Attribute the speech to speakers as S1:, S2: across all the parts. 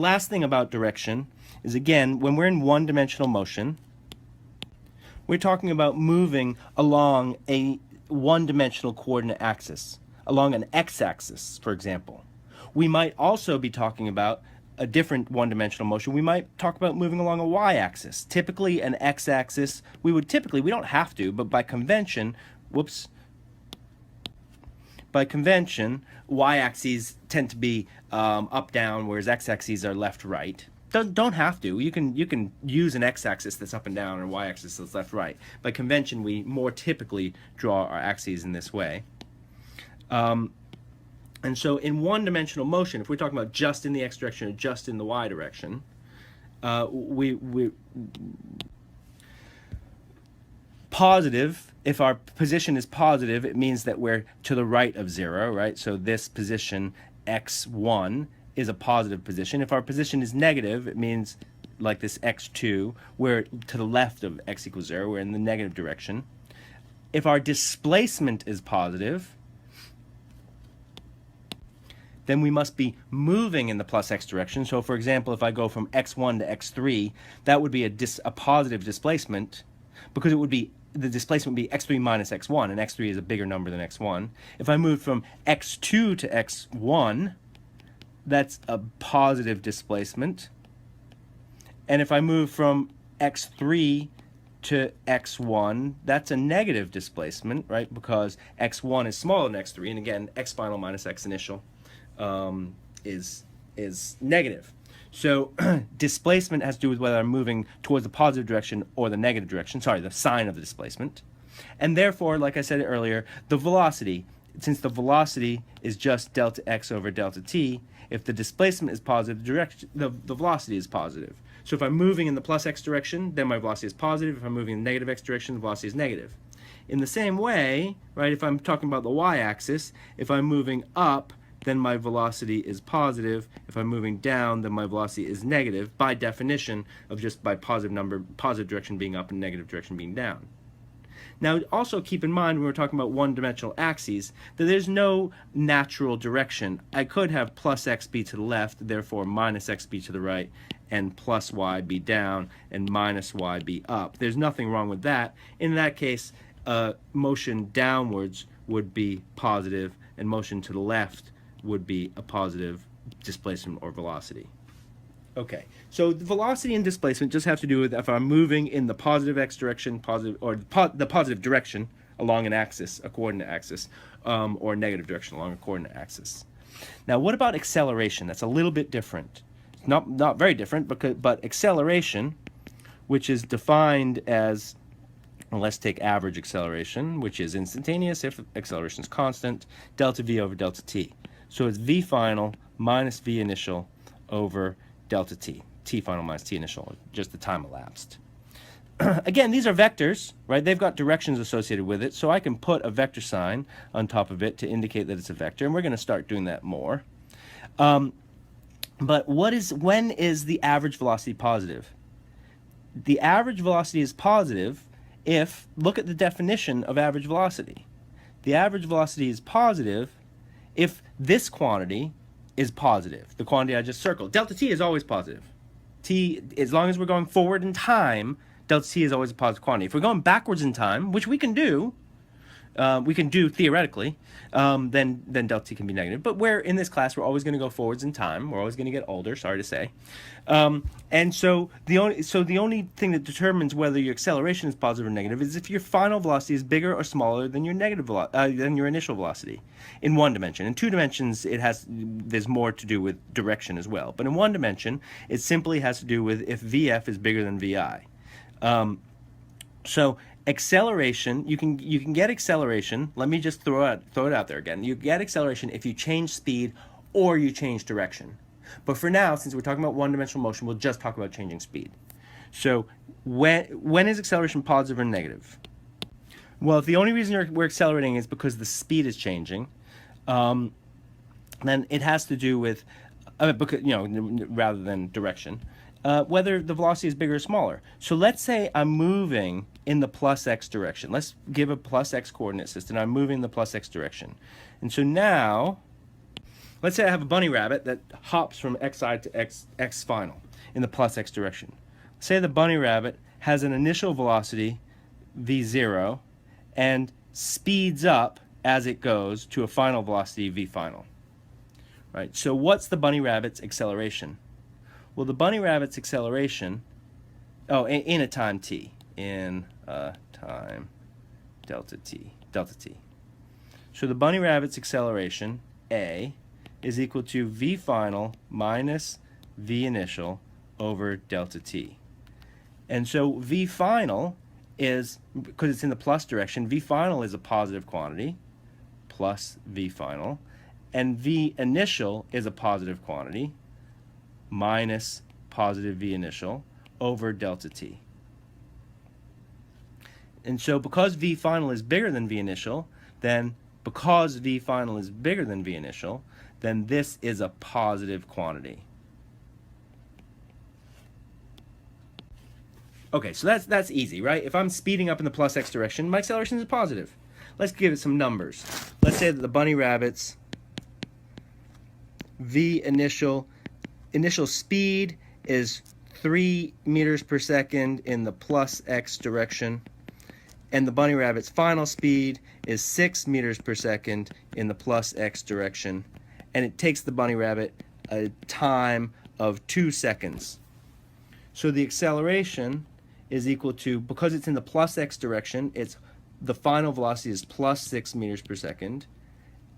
S1: Last thing about direction is, again, when we're in one-dimensional motion, we're talking about moving along a one-dimensional coordinate axis, along an x-axis, for example. We might also be talking about a different one-dimensional motion. We might talk about moving along a y-axis. Typically, an x-axis, we don't have to, but by convention, y-axes tend to be up-down, whereas x-axes are left-right. Don't have to. You can use an x-axis that's up and down or y-axis that's left-right. By convention, we more typically draw our axes in this way. And so in one-dimensional motion, if we're talking about just in the x direction or just in the y direction, positive, if our position is positive, it means that we're to the right of 0, right? So this position, x1, is a positive position. If our position is negative, it means, like this x2, we're to the left of x equals 0, we're in the negative direction. If our displacement is positive, then we must be moving in the plus x direction. So for example, if I go from x1 to x3, that would be a positive displacement, because the displacement would be x3 minus x1, and x3 is a bigger number than x1. If I move from x2 to x1, that's a positive displacement. And if I move from x3 to x1, that's a negative displacement, right? Because x1 is smaller than x3, and again, x final minus x initial is negative. So displacement has to do with whether I'm moving towards the positive direction or the negative direction, the sign of the displacement. And therefore, like I said earlier, the velocity, since the velocity is just delta x over delta t, if the displacement is positive, the velocity is positive. So if I'm moving in the plus x direction, then my velocity is positive. If I'm moving in the negative x direction, the velocity is negative. In the same way, right, if I'm talking about the y-axis, if I'm moving up, then my velocity is positive. If I'm moving down, then my velocity is negative, by definition of just by positive direction being up and negative direction being down. Now, also keep in mind when we're talking about one-dimensional axes that there's no natural direction. I could have plus x be to the left, therefore minus x be to the right, and plus y be down, and minus y be up. There's nothing wrong with that. In that case, motion downwards would be positive, and motion to the left would be a positive displacement or velocity. Okay, so the velocity and displacement just have to do with if I'm moving in the positive x direction, the positive direction along an axis, a coordinate axis, or negative direction along a coordinate axis. Now, what about acceleration? That's a little bit different. Not very different, but acceleration, which is defined as, well, let's take average acceleration, which is instantaneous if acceleration is constant, delta v over delta t. So it's v final minus v initial over delta t. T final minus t initial, just the time elapsed. Again, these are vectors, right? They've got directions associated with it, so I can put a vector sign on top of it to indicate that it's a vector, and we're going to start doing that more. But when is the average velocity positive? The average velocity is positive if, look at the definition of average velocity. The average velocity is positive if this quantity is positive, the quantity I just circled. Delta t is always positive. T, as long as we're going forward in time, delta t is always a positive quantity. If we're going backwards in time, which we can do theoretically, then delta t can be negative. But in this class, we're always going to go forwards in time. We're always going to get older, sorry to say. And so the only thing that determines whether your acceleration is positive or negative is if your final velocity is bigger or smaller than your than your initial velocity in one dimension. In two dimensions, there's more to do with direction as well. But in one dimension, it simply has to do with if VF is bigger than VI. So acceleration, you can get acceleration. Let me just throw it out there again. You get acceleration if you change speed or you change direction. But for now, since we're talking about one-dimensional motion, we'll just talk about changing speed. So when is acceleration positive or negative? Well, if the only reason we're accelerating is because the speed is changing, then it has to do with, because, rather than direction, whether the velocity is bigger or smaller. So let's say I'm moving in the plus x direction. Let's give a plus x coordinate system. I'm moving in the plus x direction. And so now Let's say I have a bunny rabbit that hops from xi to x final in the plus x direction. Say the bunny rabbit has an initial velocity v0 and speeds up as it goes to a final velocity v final. Right? So what's the bunny rabbit's acceleration? Well, the bunny rabbit's acceleration, in a time t, in a time delta t. So the bunny rabbit's acceleration, a, is equal to v final minus v initial over delta t. And so v final is, because it's in the plus direction, v final is a positive quantity, plus v final, and v initial is a positive quantity, minus positive v initial over delta t. And so because v final is bigger than v initial, then because v final is bigger than v initial, then this is a positive quantity. Okay, so that's easy, right? If I'm speeding up in the plus x direction, my acceleration is positive. Let's give it some numbers. Let's say that the bunny rabbit's v initial speed is 3 meters per second in the plus x direction, and the bunny rabbit's final speed is 6 meters per second in the plus x direction, and it takes the bunny rabbit a time of 2 seconds. So the acceleration is equal to, because it's in the plus x direction, the final velocity is plus 6 meters per second,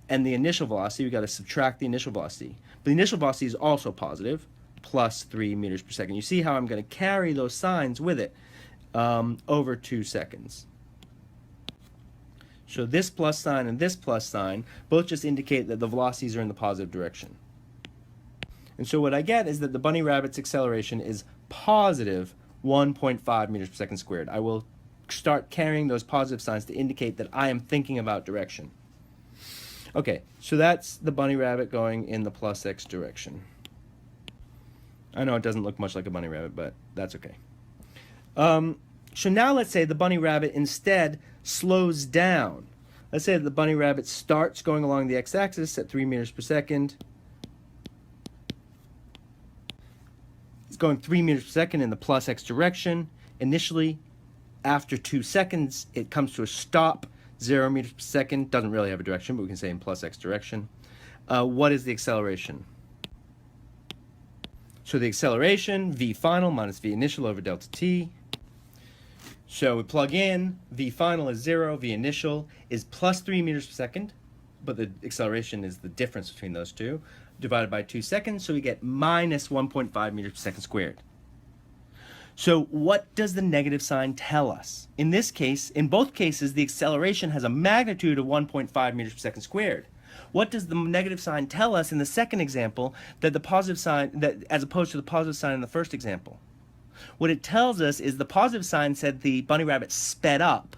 S1: and the initial velocity, we've got to subtract the initial velocity. But the initial velocity is also positive, plus 3 meters per second. You see how I'm going to carry those signs with it over 2 seconds. So this plus sign and this plus sign both just indicate that the velocities are in the positive direction. And so what I get is that the bunny rabbit's acceleration is positive 1.5 meters per second squared. I will start carrying those positive signs to indicate that I am thinking about direction. Okay, so that's the bunny rabbit going in the plus x direction. I know it doesn't look much like a bunny rabbit, but that's okay. So now let's say the bunny rabbit instead slows down. Let's say that the bunny rabbit starts going along the x-axis at 3 meters per second. It's going 3 meters per second in the plus x direction. Initially, after 2 seconds, it comes to a stop, 0 meters per second. Doesn't really have a direction, but we can say in plus x direction. What is the acceleration? So the acceleration, v final minus v initial over delta t. So we plug in, v final is 0, v initial is plus 3 meters per second, but the acceleration is the difference between those two, divided by 2 seconds, so we get minus 1.5 meters per second squared. So what does the negative sign tell us? In this case, in both cases, the acceleration has a magnitude of 1.5 meters per second squared. What does the negative sign tell us in the second example that the positive sign, that as opposed to the positive sign in the first example? What it tells us is the positive sign said the bunny rabbit sped up.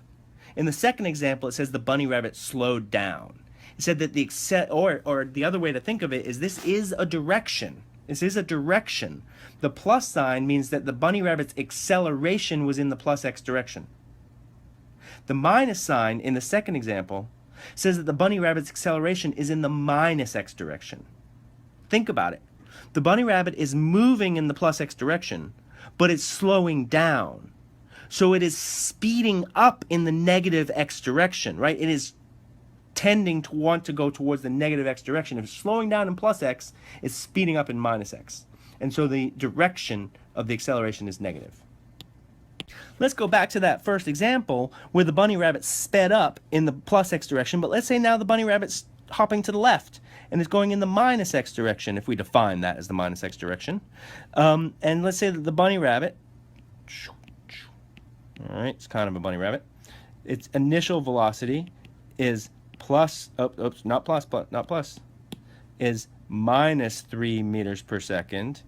S1: In the second example, it says the bunny rabbit slowed down. It said that or the other way to think of it is this is a direction. This is a direction. The plus sign means that the bunny rabbit's acceleration was in the plus x direction. The minus sign in the second example says that the bunny rabbit's acceleration is in the minus x direction. Think about it. The bunny rabbit is moving in the plus x direction, but it's slowing down. So it is speeding up in the negative x direction, right? It is tending to want to go towards the negative x direction. If it's slowing down in plus x, it's speeding up in minus x. And so the direction of the acceleration is negative. Let's go back to that first example where the bunny rabbit sped up in the plus x direction, but let's say now the bunny rabbit's hopping to the left and it's going in the minus x direction, if we define that as the minus x direction. And let's say that the bunny rabbit, all right, it's kind of a bunny rabbit, its initial velocity is is minus 3 meters per second.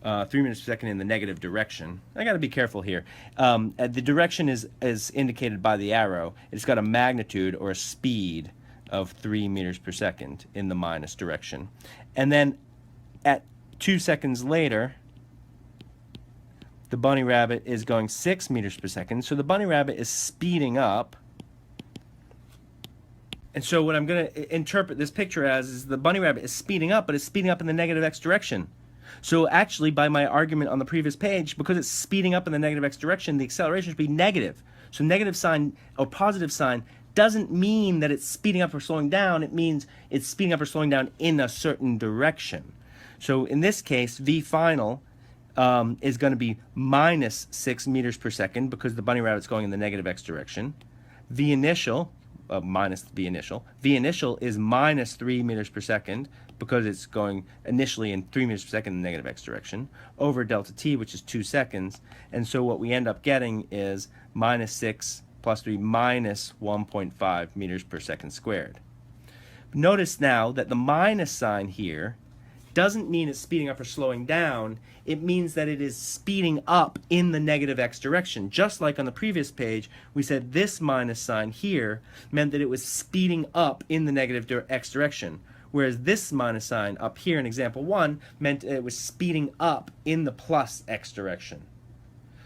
S1: 3 meters per second in the negative direction. I got to be careful here. The direction is indicated by the arrow. It's got a magnitude or a speed of 3 meters per second in the minus direction. And then at 2 seconds later, the bunny rabbit is going 6 meters per second. So the bunny rabbit is speeding up And so what I'm going to interpret this picture as is the bunny rabbit is speeding up, but it's speeding up in the negative x direction. So actually, by my argument on the previous page, because it's speeding up in the negative x direction, the acceleration should be negative. So negative sign or positive sign doesn't mean that it's speeding up or slowing down. It means it's speeding up or slowing down in a certain direction. So in this case, v final is going to be minus 6 meters per second because the bunny rabbit's going in the negative x direction. V initial, minus v initial. V initial is minus 3 meters per second because it's going initially in 3 meters per second in the negative x direction, over delta t, which is 2 seconds. And so what we end up getting is minus 6 plus 3 minus 1.5 meters per second squared. Notice now that the minus sign here doesn't mean it's speeding up or slowing down. It means that it is speeding up in the negative x direction. Just like on the previous page, we said this minus sign here meant that it was speeding up in the negative x direction, whereas this minus sign up here in example 1 meant it was speeding up in the plus x direction.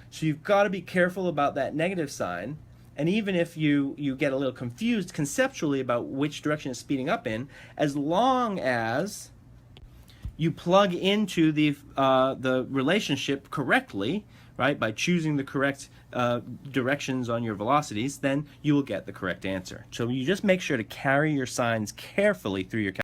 S1: So you've got to be careful about that negative sign. And even if you get a little confused conceptually about which direction it's speeding up in, as long as you plug into the relationship correctly, right, by choosing the correct directions on your velocities, then you will get the correct answer. So you just make sure to carry your signs carefully through your calculation.